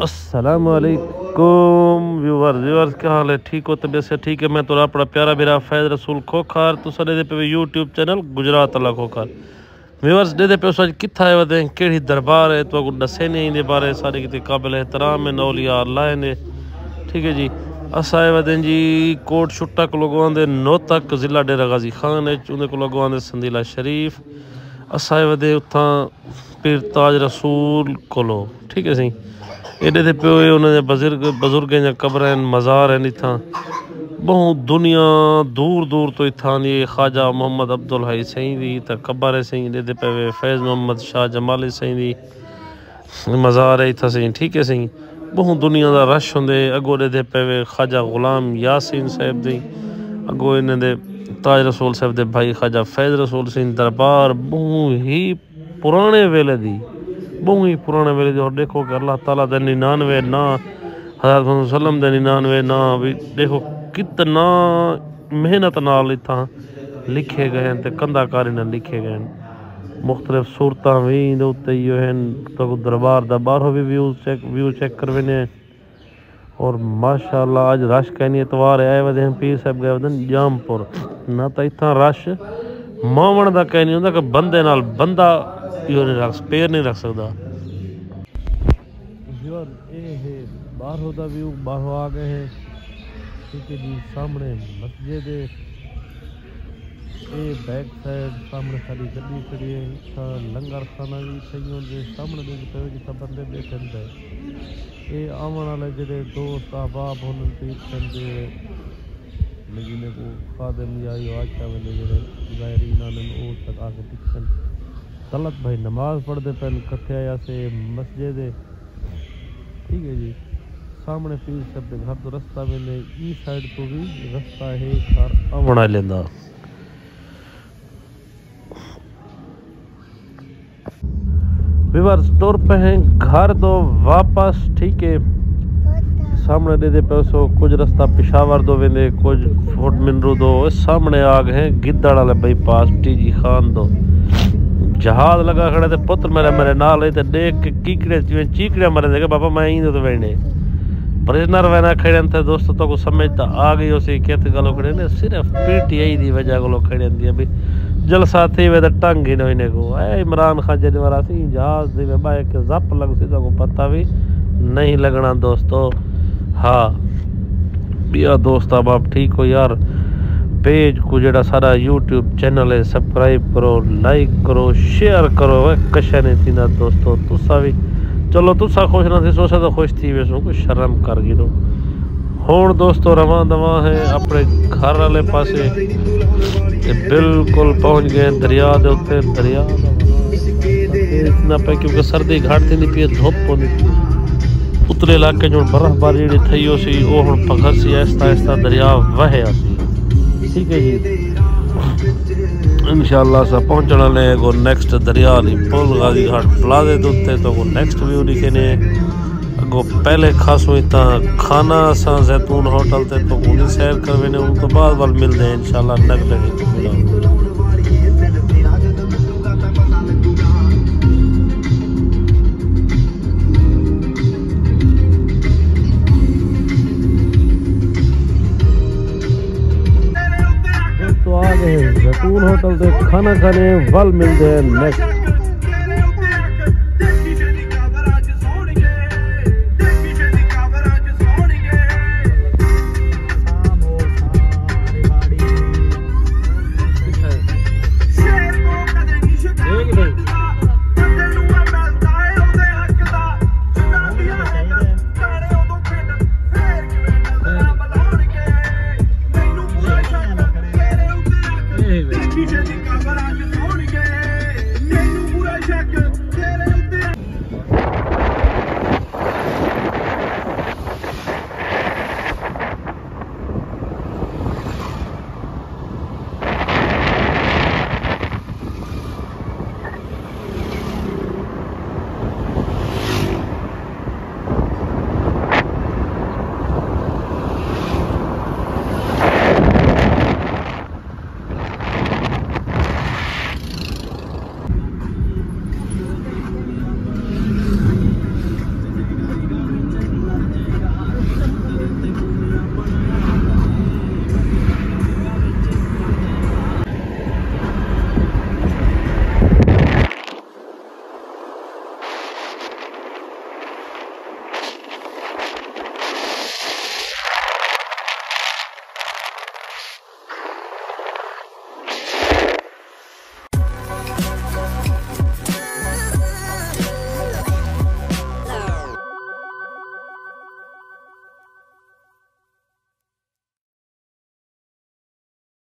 अस्सलाम वालेकुम व्यूअर्स क्या हाल है? ठीक हो? तबीयत से ठीक है? मैं तो अपना प्यारा मेरा फैज़ रसूल खोखार तुसा दे पे यूट्यूब चैनल गुजरात अला खोखार व्यूअर्स दे पे अज किथा है वदे केड़ी दरबार है तो दसे नहीं इन बारे सारे कितने काबिल एहतराम है नौलिया अल्लाह ने। ठीक है जी, असाए वदे जी कोट छुट्टा को लगवाते नोतक ज़िला डेरा गाजी खान है उन्हें को लगवाते संदीला शरीफ असाए वदे उथा पीर ताज रसूल कोलो। ठीक है सी एडे ते पे उन्होंने बजुर्गें कब्र मज़ार हैं इतना बहुत दुनिया दूर दूर तो इतना ये ख्वाजा मोहम्मद अब्दुल हई सही दी तो कब्र है सही एडे पे फैज़ मोहम्मद शाह जमाली सही दी मज़ार है इतना सही। ठीक है सही बहुत दुनिया का रश होंगे अगो दे पे ख्वाजा गुलाम यासीन साहब दी अगो इन्हें ताज रसूल साहब दे भाई ख्वाजा फैज़ रसूल सिंह दरबार बहुत ही पुराने वेले दी बहुत ही पुराने वेले दी। और देखो कि अल्लाह ताला दे 99 ना हज़रत मोहम्मद सल्लम दे 99 ना भी देखो कितना मेहनत नाल इतना लिखे गए हैं ते कंधाकारी ने लिखे गए हैं मुख्तलिफ सूरत भी उत्ते तो दरबार दा बाहरों भी व्यू चेक करवेने। और माशाअल्लाह अज रश कहनी एतवार आए वदे हैं पीर साहब गए वदन जामपुर ना तो इतना रश मावण का कह नहीं होंदा कि बंदे नाल बंदा नहीं रख पेड़ नहीं रख सकता। बाहरों का व्यू बाहरों आ गए हैं। ठीक है जी, सामने मस्जिद है बैक साइड सामने सारी गड्डी खड़ी है लंगर खाना भी सही होंगे सामने देखते जितना बंदे बैठे ये आने वाले जो दोस्त अहबाब होने जिन्हें को खादम या आशा वाले जो ज़ायरीन वो तक आके टिकन गलत भाई नमाज पढ़ते पैन कथे आया से मस्जिद है। ठीक है जी, सामने पीर साहब के घर तो रास्ता मिले ई साइड तो भी रास्ता है घर बना लेंदा। व्यूअर्स टूर पे हैं घर तो वापस। ठीक है, सामने दे पैसो कुछ रास्ता पिशावर दो वेंदे कुछ फुट मिनरू दो सामने आ गए गिद्दड़ वाले बाईपास टीजी खान दो जहाज लगा खड़े थे पुत्र मेरे नाल है देख के कीकड़े चीकड़े मरे देखे बाबा मैं ही तो वेने प्रिजनर वैना खड़े थे दोस्तों तो को समझता आ गई उसी कहते गलो खड़े ने सिर्फ पीटीआई दी वजह को खड़े दी अभी जलसा थी वे टंग ही नहीं को ए इमरान खान जन वाला सी जहाज दी वे बाइक के जप लग सी को पता भी नहीं लगना दोस्तों। हाँ बिया दोस्त अब आप ठीक हो यार पेज को जड़ा सारा यूट्यूब चैनल है सब्सक्राइब करो लाइक करो शेयर करो कशा नहीं थी ना दोस्तों तुसा भी चलो तुसा खुश ना थी सोचा तो खुश थी वैसो कुछ शर्म कर गिरो हुण दोस्तों रवा दवा है अपने घर वाले पासे बिल्कुल पहुंच गए दरिया दे उत्ते दरिया इतना पे क्योंकि सर्दी घाट थी पी धुप होनी उतले इलाके जो बर्फबारी जी थी सी वो हम पखर सी आहिस्ता आहिस्ता दरिया वहे सी। ठीक है जी, इंशाअल्लाह सा पहुंचने वाले को नेक्स्ट दरिया पुल गाजी घाट प्लाजे उत्ते तो को नेक्स्ट व्यू दिखे ने अगो पहले खासो इतना खाना सा जैतून होटल ते तो उन्हीं सैर करवे ने उन तो बाद वाल मिलते हैं इंशाअल्लाह नगले। जैतून होटल से खाना खाने वल मिलते हैं नेक्स्ट। Check it.